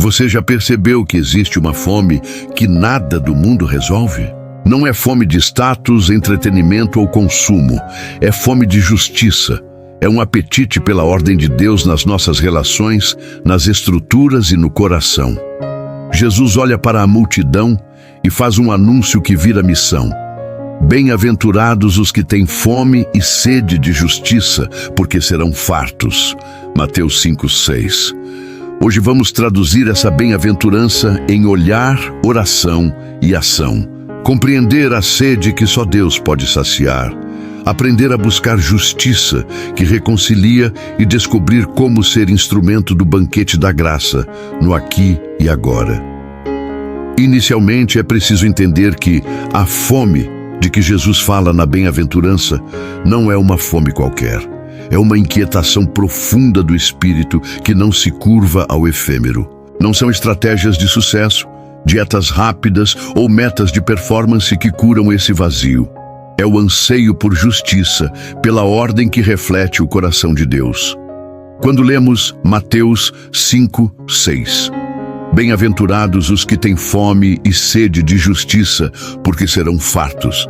Você já percebeu que existe uma fome que nada do mundo resolve? Não é fome de status, entretenimento ou consumo. É fome de justiça. É um apetite pela ordem de Deus nas nossas relações, nas estruturas e no coração. Jesus olha para a multidão e faz um anúncio que vira missão. Bem-aventurados os que têm fome e sede de justiça, porque serão fartos. Mateus 5:6. Hoje vamos traduzir essa bem-aventurança em olhar, oração e ação. Compreender a sede que só Deus pode saciar. Aprender a buscar justiça, que reconcilia, e descobrir como ser instrumento do banquete da graça, no aqui e agora. Inicialmente é preciso entender que a fome de que Jesus fala na bem-aventurança não é uma fome qualquer. É uma inquietação profunda do espírito que não se curva ao efêmero. Não são estratégias de sucesso, dietas rápidas ou metas de performance que curam esse vazio. É o anseio por justiça, pela ordem que reflete o coração de Deus. Quando lemos Mateus 5:6, bem-aventurados os que têm fome e sede de justiça, porque serão fartos,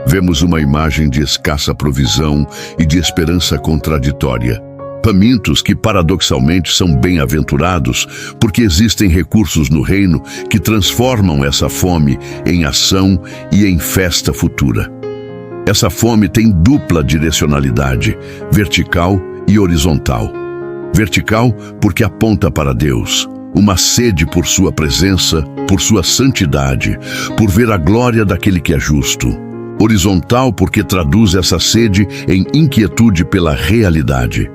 vemos uma imagem de escassa provisão e de esperança contraditória. Famintos que paradoxalmente são bem-aventurados, porque existem recursos no reino que transformam essa fome em ação e em festa futura. Essa fome tem dupla direcionalidade, vertical e horizontal. Vertical porque aponta para Deus, uma sede por sua presença, por sua santidade, por ver a glória daquele que é justo. Horizontal porque traduz essa sede em inquietude pela realidade.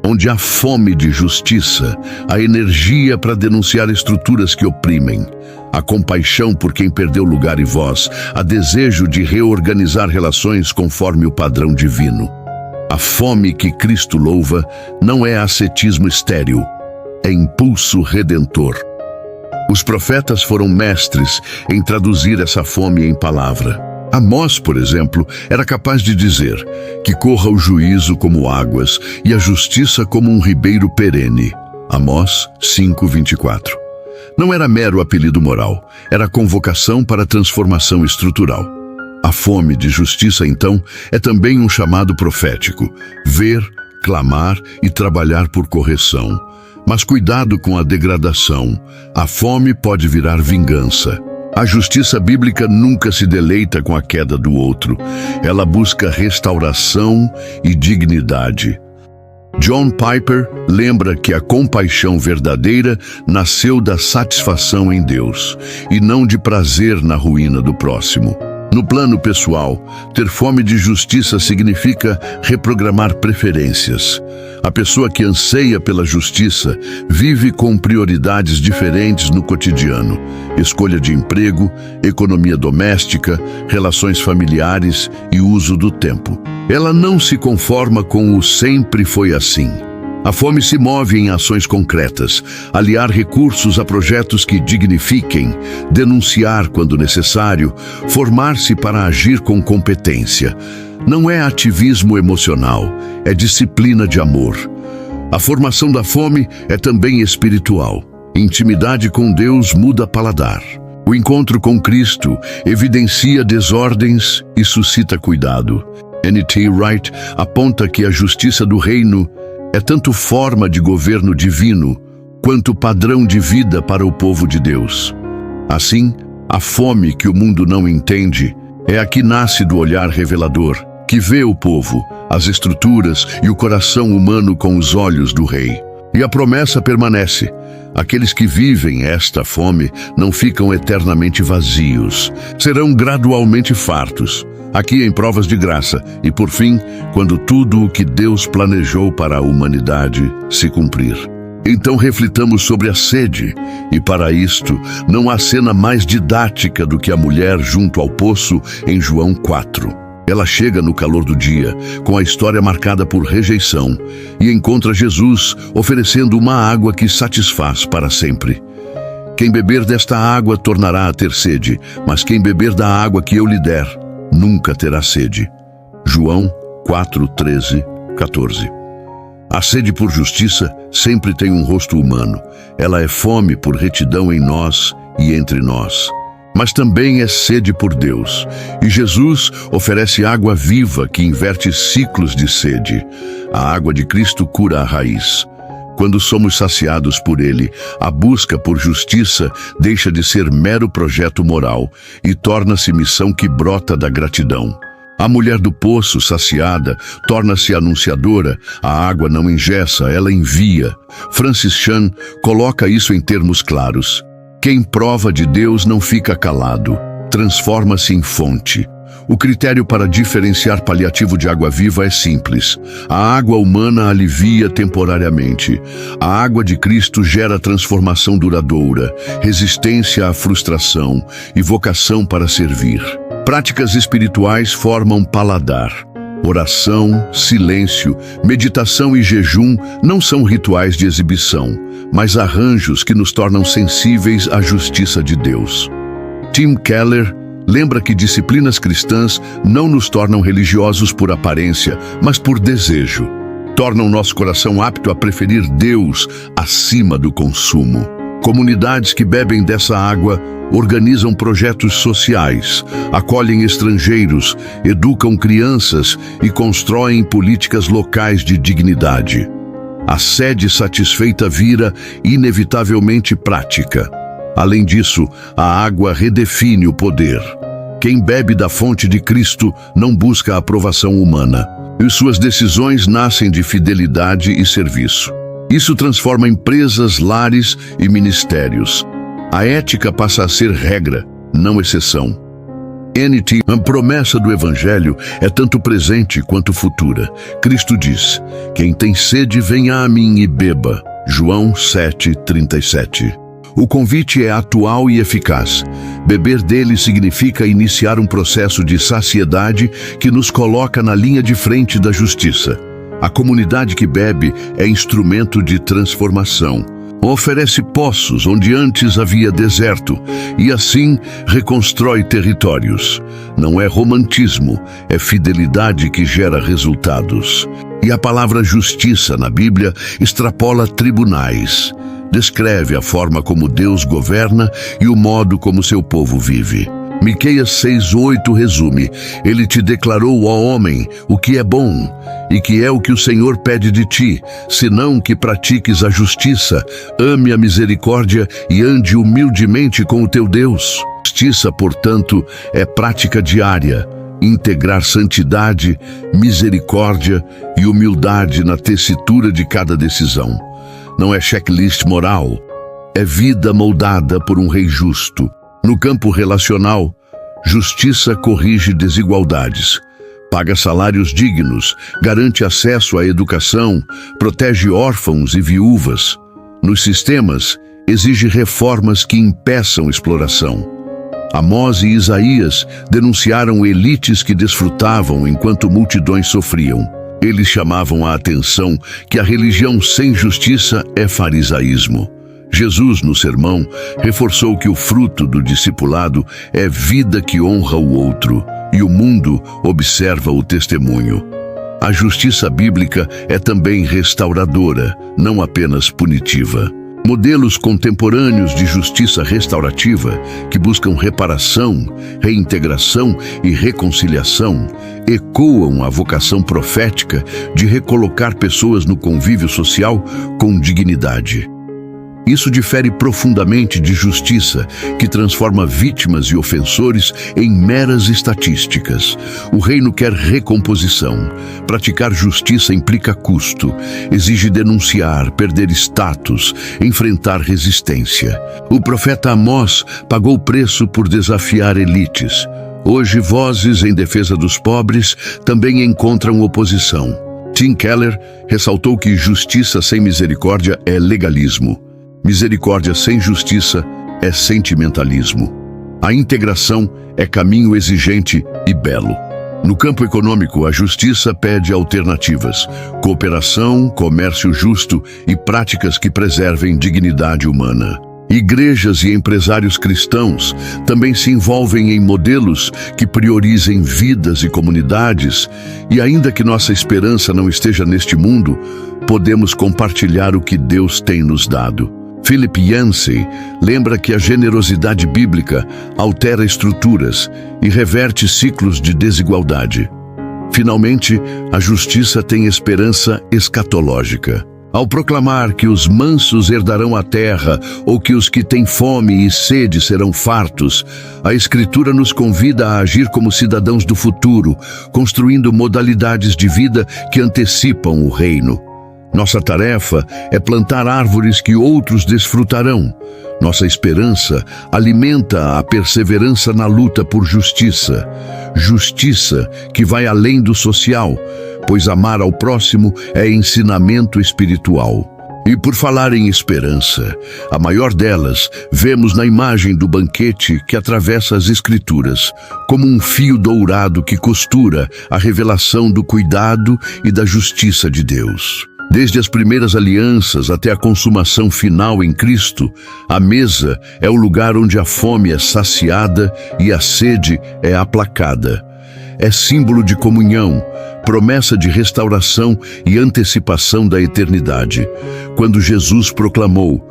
Onde há fome de justiça, há energia para denunciar estruturas que oprimem, há compaixão por quem perdeu lugar e voz, há desejo de reorganizar relações conforme o padrão divino. A fome que Cristo louva não é ascetismo estéril, é impulso redentor. Os profetas foram mestres em traduzir essa fome em palavra. Amós, por exemplo, era capaz de dizer que corra o juízo como águas e a justiça como um ribeiro perene. Amós 5:24. Não era mero apelido moral, era convocação para transformação estrutural. A fome de justiça, então, é também um chamado profético: ver, clamar e trabalhar por correção. Mas cuidado com a degradação. A fome pode virar vingança. A justiça bíblica nunca se deleita com a queda do outro. Ela busca restauração e dignidade. John Piper lembra que a compaixão verdadeira nasceu da satisfação em Deus e não de prazer na ruína do próximo. No plano pessoal, ter fome de justiça significa reprogramar preferências. A pessoa que anseia pela justiça vive com prioridades diferentes no cotidiano: escolha de emprego, economia doméstica, relações familiares e uso do tempo. Ela não se conforma com o sempre foi assim. A fome se move em ações concretas, aliar recursos a projetos que dignifiquem, denunciar quando necessário, formar-se para agir com competência. Não é ativismo emocional, é disciplina de amor. A formação da fome é também espiritual. Intimidade com Deus muda paladar. O encontro com Cristo evidencia desordens e suscita cuidado. N.T. Wright aponta que a justiça do reino é tanto forma de governo divino, quanto padrão de vida para o povo de Deus. Assim, a fome que o mundo não entende é a que nasce do olhar revelador, que vê o povo, as estruturas e o coração humano com os olhos do Rei. E a promessa permanece: aqueles que vivem esta fome não ficam eternamente vazios, serão gradualmente fartos, aqui em provas de graça, e por fim, quando tudo o que Deus planejou para a humanidade se cumprir. Então reflitamos sobre a sede, e para isto não há cena mais didática do que a mulher junto ao poço em João 4. Ela chega no calor do dia, com a história marcada por rejeição, e encontra Jesus oferecendo uma água que satisfaz para sempre. Quem beber desta água tornará a ter sede, mas quem beber da água que eu lhe der, nunca terá sede. João 4:13, 14. A sede por justiça sempre tem um rosto humano. Ela é fome por retidão em nós e entre nós. Mas também é sede por Deus. E Jesus oferece água viva que inverte ciclos de sede. A água de Cristo cura a raiz. Quando somos saciados por Ele, a busca por justiça deixa de ser mero projeto moral e torna-se missão que brota da gratidão. A mulher do poço, saciada, torna-se anunciadora. A água não engessa, ela envia. Francis Chan coloca isso em termos claros. Quem prova de Deus não fica calado, transforma-se em fonte. O critério para diferenciar paliativo de água viva é simples. A água humana alivia temporariamente. A água de Cristo gera transformação duradoura, resistência à frustração e vocação para servir. Práticas espirituais formam paladar. Oração, silêncio, meditação e jejum não são rituais de exibição, mas arranjos que nos tornam sensíveis à justiça de Deus. Tim Keller lembra que disciplinas cristãs não nos tornam religiosos por aparência, mas por desejo. Tornam nosso coração apto a preferir Deus acima do consumo. Comunidades que bebem dessa água organizam projetos sociais, acolhem estrangeiros, educam crianças e constroem políticas locais de dignidade. A sede satisfeita vira inevitavelmente prática. Além disso, a água redefine o poder. Quem bebe da fonte de Cristo não busca a aprovação humana, e suas decisões nascem de fidelidade e serviço. Isso transforma empresas, lares e ministérios. A ética passa a ser regra, não exceção. N.T. A promessa do Evangelho é tanto presente quanto futura. Cristo diz: quem tem sede, venha a mim e beba. João 7:37. O convite é atual e eficaz. Beber dele significa iniciar um processo de saciedade que nos coloca na linha de frente da justiça. A comunidade que bebe é instrumento de transformação. Oferece poços onde antes havia deserto e assim reconstrói territórios. Não é romantismo, é fidelidade que gera resultados. E a palavra justiça na Bíblia extrapola tribunais. Descreve a forma como Deus governa e o modo como seu povo vive. Miqueias 6:8 resume: Ele te declarou, ó homem, o que é bom, e que é o que o Senhor pede de ti, senão que pratiques a justiça, ame a misericórdia e ande humildemente com o teu Deus. Justiça, portanto, é prática diária. Integrar santidade, misericórdia e humildade na tessitura de cada decisão. Não é checklist moral, é vida moldada por um rei justo. No campo relacional, justiça corrige desigualdades, paga salários dignos, garante acesso à educação, protege órfãos e viúvas. Nos sistemas, exige reformas que impeçam exploração. Amós e Isaías denunciaram elites que desfrutavam enquanto multidões sofriam. Eles chamavam a atenção que a religião sem justiça é farisaísmo. Jesus, no sermão, reforçou que o fruto do discipulado é vida que honra o outro, e o mundo observa o testemunho. A justiça bíblica é também restauradora, não apenas punitiva. Modelos contemporâneos de justiça restaurativa, que buscam reparação, reintegração e reconciliação, ecoam a vocação profética de recolocar pessoas no convívio social com dignidade. Isso difere profundamente de justiça, que transforma vítimas e ofensores em meras estatísticas. O reino quer recomposição. Praticar justiça implica custo, exige denunciar, perder status, enfrentar resistência. O profeta Amós pagou o preço por desafiar elites. Hoje, vozes em defesa dos pobres também encontram oposição. Tim Keller ressaltou que justiça sem misericórdia é legalismo. Misericórdia sem justiça é sentimentalismo. A integração é caminho exigente e belo. No campo econômico, a justiça pede alternativas: cooperação, comércio justo e práticas que preservem dignidade humana. Igrejas e empresários cristãos também se envolvem em modelos que priorizem vidas e comunidades, e ainda que nossa esperança não esteja neste mundo, podemos compartilhar o que Deus tem nos dado. Philip Yancey lembra que a generosidade bíblica altera estruturas e reverte ciclos de desigualdade. Finalmente, a justiça tem esperança escatológica. Ao proclamar que os mansos herdarão a terra ou que os que têm fome e sede serão fartos, a Escritura nos convida a agir como cidadãos do futuro, construindo modalidades de vida que antecipam o reino. Nossa tarefa é plantar árvores que outros desfrutarão. Nossa esperança alimenta a perseverança na luta por justiça. Justiça que vai além do social, pois amar ao próximo é ensinamento espiritual. E por falar em esperança, a maior delas vemos na imagem do banquete que atravessa as Escrituras, como um fio dourado que costura a revelação do cuidado e da justiça de Deus. Desde as primeiras alianças até a consumação final em Cristo, a mesa é o lugar onde a fome é saciada e a sede é aplacada. É símbolo de comunhão, promessa de restauração e antecipação da eternidade. Quando Jesus proclamou: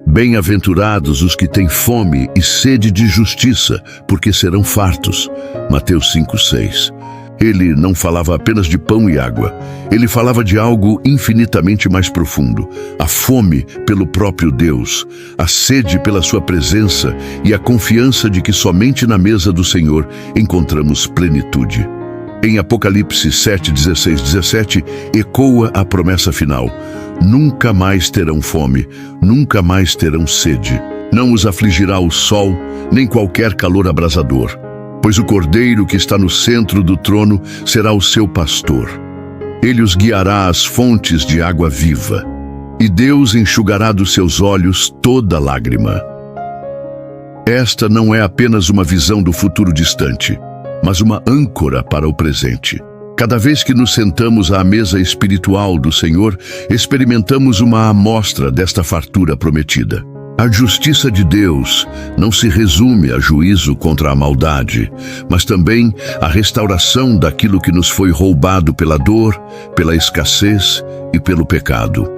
"Bem-aventurados os que têm fome e sede de justiça, porque serão fartos." Mateus 5:6. Ele não falava apenas de pão e água. Ele falava de algo infinitamente mais profundo. A fome pelo próprio Deus, a sede pela sua presença e a confiança de que somente na mesa do Senhor encontramos plenitude. Em Apocalipse 7:16-17, ecoa a promessa final: "Nunca mais terão fome, nunca mais terão sede. Não os afligirá o sol, nem qualquer calor abrasador. Pois o Cordeiro que está no centro do trono será o seu pastor. Ele os guiará às fontes de água viva, e Deus enxugará dos seus olhos toda lágrima." Esta não é apenas uma visão do futuro distante, mas uma âncora para o presente. Cada vez que nos sentamos à mesa espiritual do Senhor, experimentamos uma amostra desta fartura prometida. A justiça de Deus não se resume a juízo contra a maldade, mas também a restauração daquilo que nos foi roubado pela dor, pela escassez e pelo pecado.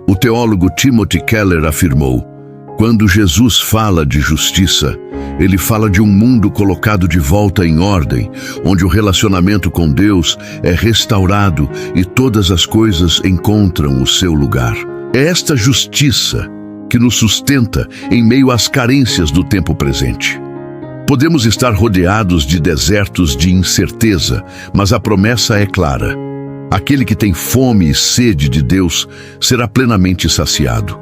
O teólogo Timothy Keller afirmou: quando Jesus fala de justiça, ele fala de um mundo colocado de volta em ordem, onde o relacionamento com Deus é restaurado e todas as coisas encontram o seu lugar. É esta justiça que nos sustenta em meio às carências do tempo presente. Podemos estar rodeados de desertos de incerteza, mas a promessa é clara: aquele que tem fome e sede de Deus será plenamente saciado.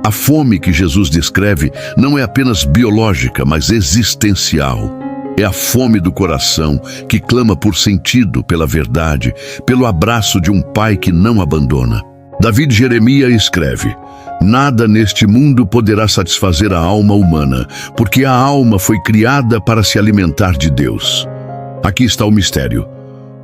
A fome que Jesus descreve não é apenas biológica, mas existencial. É a fome do coração que clama por sentido, pela verdade, pelo abraço de um pai que não abandona. David Jeremias escreve: "Nada neste mundo poderá satisfazer a alma humana, porque a alma foi criada para se alimentar de Deus." Aqui está o mistério.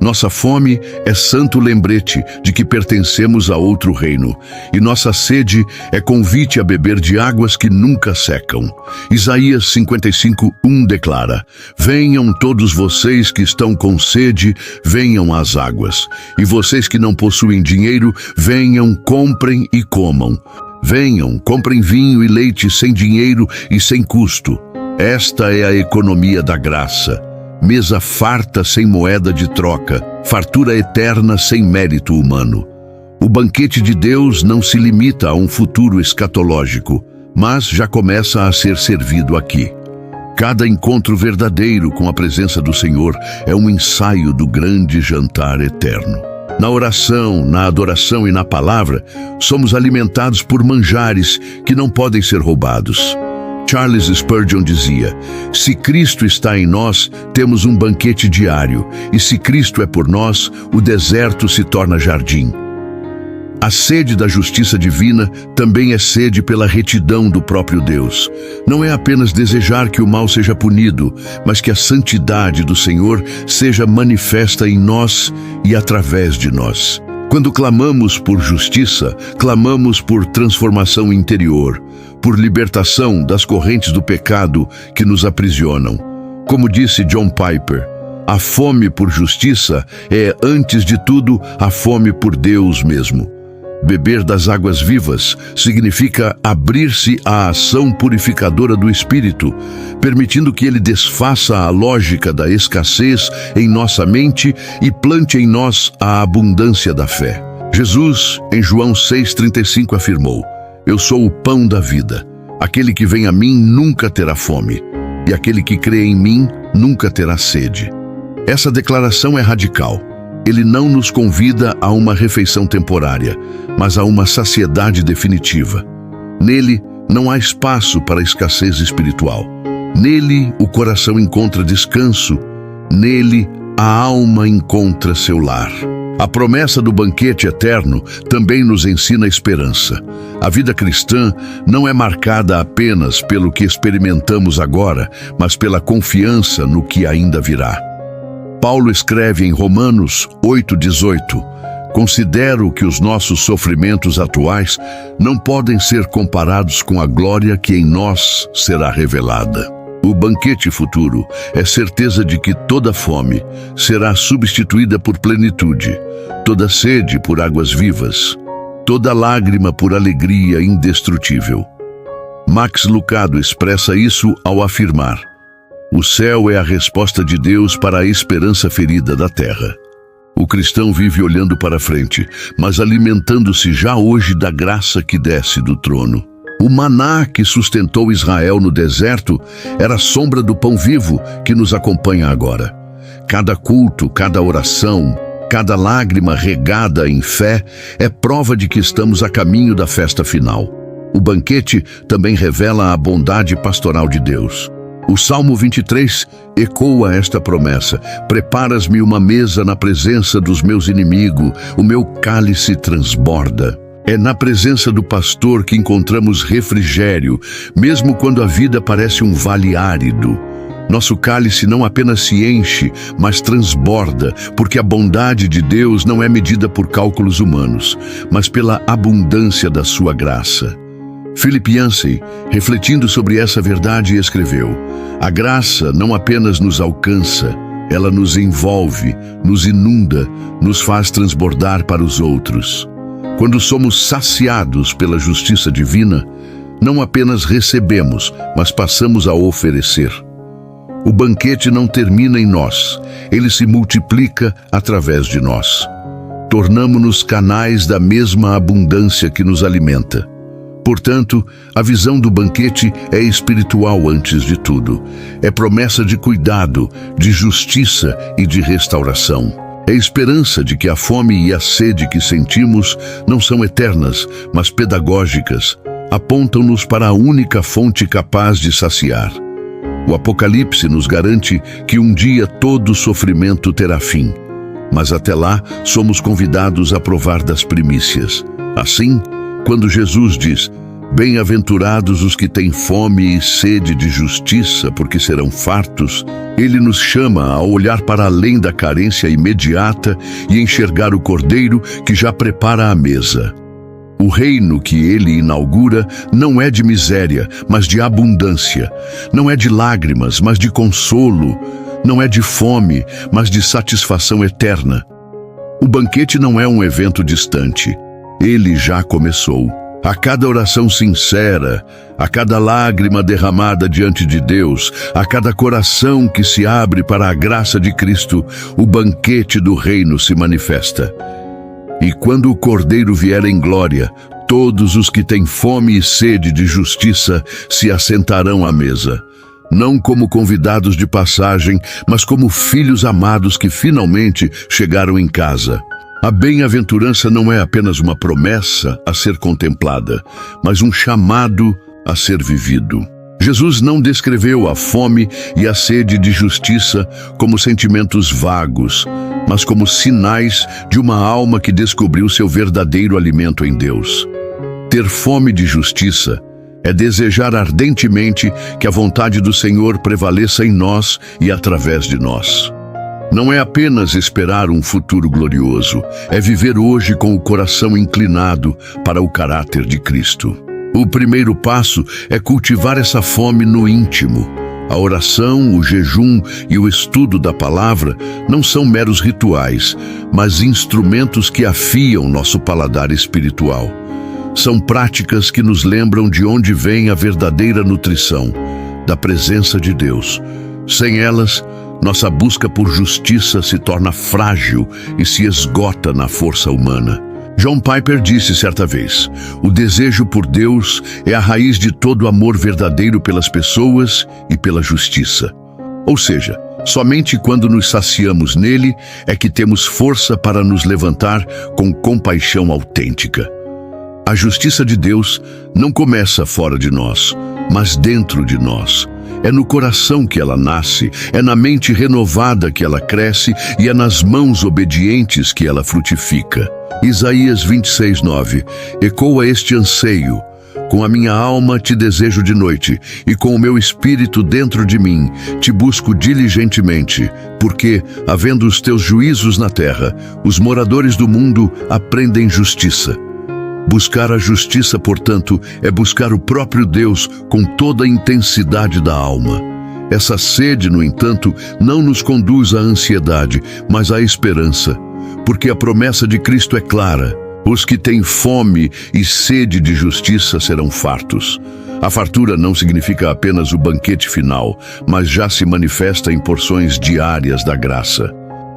Nossa fome é santo lembrete de que pertencemos a outro reino, e nossa sede é convite a beber de águas que nunca secam. Isaías 55:1 declara: "Venham todos vocês que estão com sede, venham às águas. E vocês que não possuem dinheiro, venham, comprem e comam. Venham, comprem vinho e leite sem dinheiro e sem custo." Esta é a economia da graça. Mesa farta sem moeda de troca, fartura eterna sem mérito humano. O banquete de Deus não se limita a um futuro escatológico, mas já começa a ser servido aqui. Cada encontro verdadeiro com a presença do Senhor é um ensaio do grande jantar eterno. Na oração, na adoração e na palavra, somos alimentados por manjares que não podem ser roubados. Charles Spurgeon dizia: "Se Cristo está em nós, temos um banquete diário, e se Cristo é por nós, o deserto se torna jardim." A sede da justiça divina também é sede pela retidão do próprio Deus. Não é apenas desejar que o mal seja punido, mas que a santidade do Senhor seja manifesta em nós e através de nós. Quando clamamos por justiça, clamamos por transformação interior, por libertação das correntes do pecado que nos aprisionam. Como disse John Piper, a fome por justiça é, antes de tudo, a fome por Deus mesmo. Beber das águas vivas significa abrir-se à ação purificadora do Espírito, permitindo que Ele desfaça a lógica da escassez em nossa mente e plante em nós a abundância da fé. Jesus, em João 6,35, afirmou: Eu sou o pão da vida. Aquele que vem a mim nunca terá fome, e aquele que crê em mim nunca terá sede. Essa declaração é radical. Ele não nos convida a uma refeição temporária, mas a uma saciedade definitiva. Nele não há espaço para escassez espiritual. Nele o coração encontra descanso. Nele a alma encontra seu lar. A promessa do banquete eterno também nos ensina esperança. A vida cristã não é marcada apenas pelo que experimentamos agora, mas pela confiança no que ainda virá. Paulo escreve em Romanos 8,18: Considero que os nossos sofrimentos atuais não podem ser comparados com a glória que em nós será revelada. O banquete futuro é certeza de que toda fome será substituída por plenitude, toda sede por águas vivas, toda lágrima por alegria indestrutível. Max Lucado expressa isso ao afirmar: O céu é a resposta de Deus para a esperança ferida da terra. O cristão vive olhando para frente, mas alimentando-se já hoje da graça que desce do trono. O maná que sustentou Israel no deserto era a sombra do pão vivo que nos acompanha agora. Cada culto, cada oração, cada lágrima regada em fé é prova de que estamos a caminho da festa final. O banquete também revela a bondade pastoral de Deus. O Salmo 23 ecoa esta promessa: Preparas-me uma mesa na presença dos meus inimigos, o meu cálice transborda. É na presença do pastor que encontramos refrigério, mesmo quando a vida parece um vale árido. Nosso cálice não apenas se enche, mas transborda, porque a bondade de Deus não é medida por cálculos humanos, mas pela abundância da sua graça. Philip Yancey, refletindo sobre essa verdade, escreveu: A graça não apenas nos alcança, ela nos envolve, nos inunda, nos faz transbordar para os outros. Quando somos saciados pela justiça divina, não apenas recebemos, mas passamos a oferecer. O banquete não termina em nós, ele se multiplica através de nós. Tornamo-nos canais da mesma abundância que nos alimenta. Portanto, a visão do banquete é espiritual antes de tudo. É promessa de cuidado, de justiça e de restauração. É esperança de que a fome e a sede que sentimos não são eternas, mas pedagógicas. Apontam-nos para a única fonte capaz de saciar. O Apocalipse nos garante que um dia todo sofrimento terá fim. Mas até lá, somos convidados a provar das primícias. Assim, quando Jesus diz: Bem-aventurados os que têm fome e sede de justiça, porque serão fartos, Ele nos chama a olhar para além da carência imediata e enxergar o Cordeiro que já prepara a mesa. O reino que Ele inaugura não é de miséria, mas de abundância. Não é de lágrimas, mas de consolo. Não é de fome, mas de satisfação eterna. O banquete não é um evento distante. Ele já começou. A cada oração sincera, a cada lágrima derramada diante de Deus, a cada coração que se abre para a graça de Cristo, o banquete do reino se manifesta. E quando o Cordeiro vier em glória, todos os que têm fome e sede de justiça se assentarão à mesa. Não como convidados de passagem, mas como filhos amados que finalmente chegaram em casa. A bem-aventurança não é apenas uma promessa a ser contemplada, mas um chamado a ser vivido. Jesus não descreveu a fome e a sede de justiça como sentimentos vagos, mas como sinais de uma alma que descobriu seu verdadeiro alimento em Deus. Ter fome de justiça é desejar ardentemente que a vontade do Senhor prevaleça em nós e através de nós. Não é apenas esperar um futuro glorioso, é viver hoje com o coração inclinado para o caráter de Cristo. O primeiro passo é cultivar essa fome no íntimo. A oração, o jejum e o estudo da palavra não são meros rituais, mas instrumentos que afiam nosso paladar espiritual. São práticas que nos lembram de onde vem a verdadeira nutrição, da presença de Deus. Sem elas, nossa busca por justiça se torna frágil e se esgota na força humana. John Piper disse certa vez: o desejo por Deus é a raiz de todo amor verdadeiro pelas pessoas e pela justiça. Ou seja, somente quando nos saciamos nele é que temos força para nos levantar com compaixão autêntica. A justiça de Deus não começa fora de nós, mas dentro de nós. É no coração que ela nasce, é na mente renovada que ela cresce e é nas mãos obedientes que ela frutifica. Isaías 26:9 ecoa este anseio: com a minha alma te desejo de noite, e com o meu espírito dentro de mim te busco diligentemente, porque, havendo os teus juízos na terra, os moradores do mundo aprendem justiça. Buscar a justiça, portanto, é buscar o próprio Deus com toda a intensidade da alma. Essa sede, no entanto, não nos conduz à ansiedade, mas à esperança, porque a promessa de Cristo é clara: os que têm fome e sede de justiça serão fartos. A fartura não significa apenas o banquete final, mas já se manifesta em porções diárias da graça.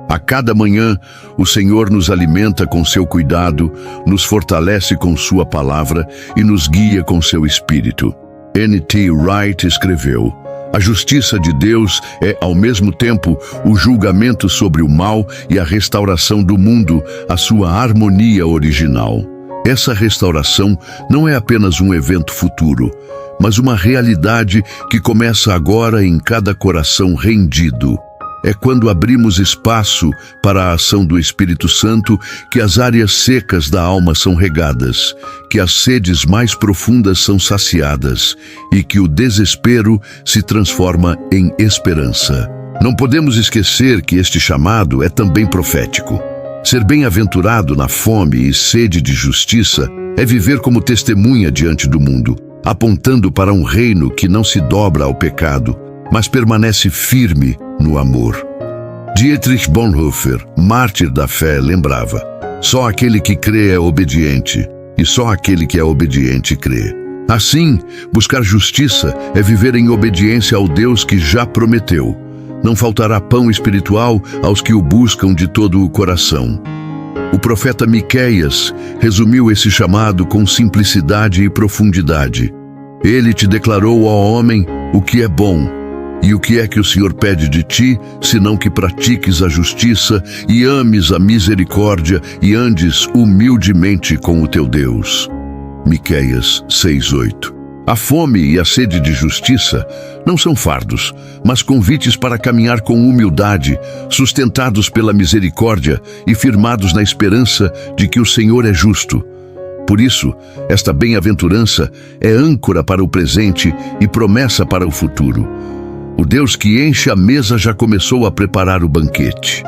A cada manhã, o Senhor nos alimenta com seu cuidado, nos fortalece com sua palavra e nos guia com seu espírito. N.T. Wright escreveu: a justiça de Deus é, ao mesmo tempo, o julgamento sobre o mal e a restauração do mundo à sua harmonia original. Essa restauração não é apenas um evento futuro, mas uma realidade que começa agora em cada coração rendido. É quando abrimos espaço para a ação do Espírito Santo que as áreas secas da alma são regadas, que as sedes mais profundas são saciadas e que o desespero se transforma em esperança. Não podemos esquecer que este chamado é também profético. Ser bem-aventurado na fome e sede de justiça é viver como testemunha diante do mundo, apontando para um reino que não se dobra ao pecado, mas permanece firme no amor. Dietrich Bonhoeffer, mártir da fé, lembrava: só aquele que crê é obediente, e só aquele que é obediente crê. Assim, buscar justiça é viver em obediência ao Deus que já prometeu: não faltará pão espiritual aos que o buscam de todo o coração. O profeta Miqueias resumiu esse chamado com simplicidade e profundidade. Ele te declarou, ó homem, o que é bom. E o que é que o Senhor pede de ti, senão que pratiques a justiça e ames a misericórdia e andes humildemente com o teu Deus? Miqueias 6:8. A fome e a sede de justiça não são fardos, mas convites para caminhar com humildade, sustentados pela misericórdia e firmados na esperança de que o Senhor é justo. Por isso, esta bem-aventurança é âncora para o presente e promessa para o futuro. O Deus que enche a mesa já começou a preparar o banquete.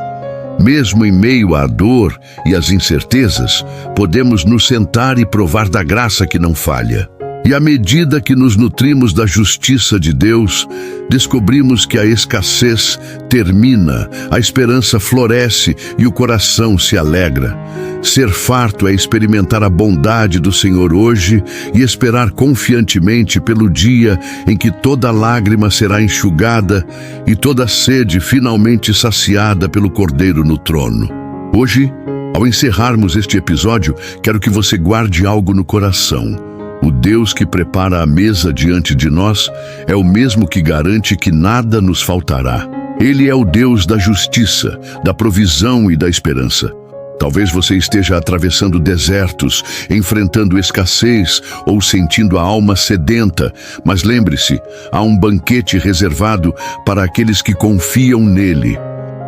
Mesmo em meio à dor e às incertezas, podemos nos sentar e provar da graça que não falha. E à medida que nos nutrimos da justiça de Deus, descobrimos que a escassez termina, a esperança floresce e o coração se alegra. Ser farto é experimentar a bondade do Senhor hoje e esperar confiantemente pelo dia em que toda lágrima será enxugada e toda sede finalmente saciada pelo Cordeiro no trono. Hoje, ao encerrarmos este episódio, quero que você guarde algo no coração. O Deus que prepara a mesa diante de nós é o mesmo que garante que nada nos faltará. Ele é o Deus da justiça, da provisão e da esperança. Talvez você esteja atravessando desertos, enfrentando escassez ou sentindo a alma sedenta, mas lembre-se, há um banquete reservado para aqueles que confiam nele.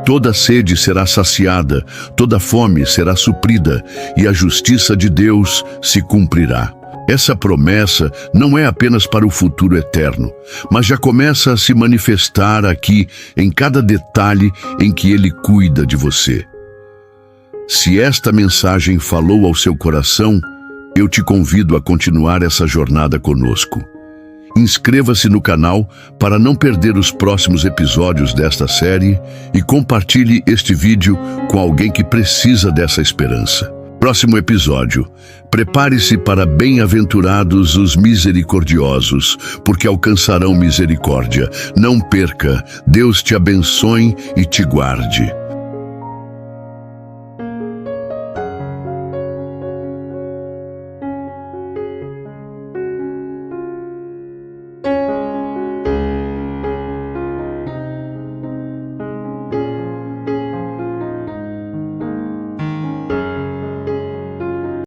Toda sede será saciada, toda fome será suprida e a justiça de Deus se cumprirá. Essa promessa não é apenas para o futuro eterno, mas já começa a se manifestar aqui em cada detalhe em que Ele cuida de você. Se esta mensagem falou ao seu coração, eu te convido a continuar essa jornada conosco. Inscreva-se no canal para não perder os próximos episódios desta série e compartilhe este vídeo com alguém que precisa dessa esperança. Próximo episódio. Prepare-se para bem-aventurados os misericordiosos, porque alcançarão misericórdia. Não perca. Deus te abençoe e te guarde.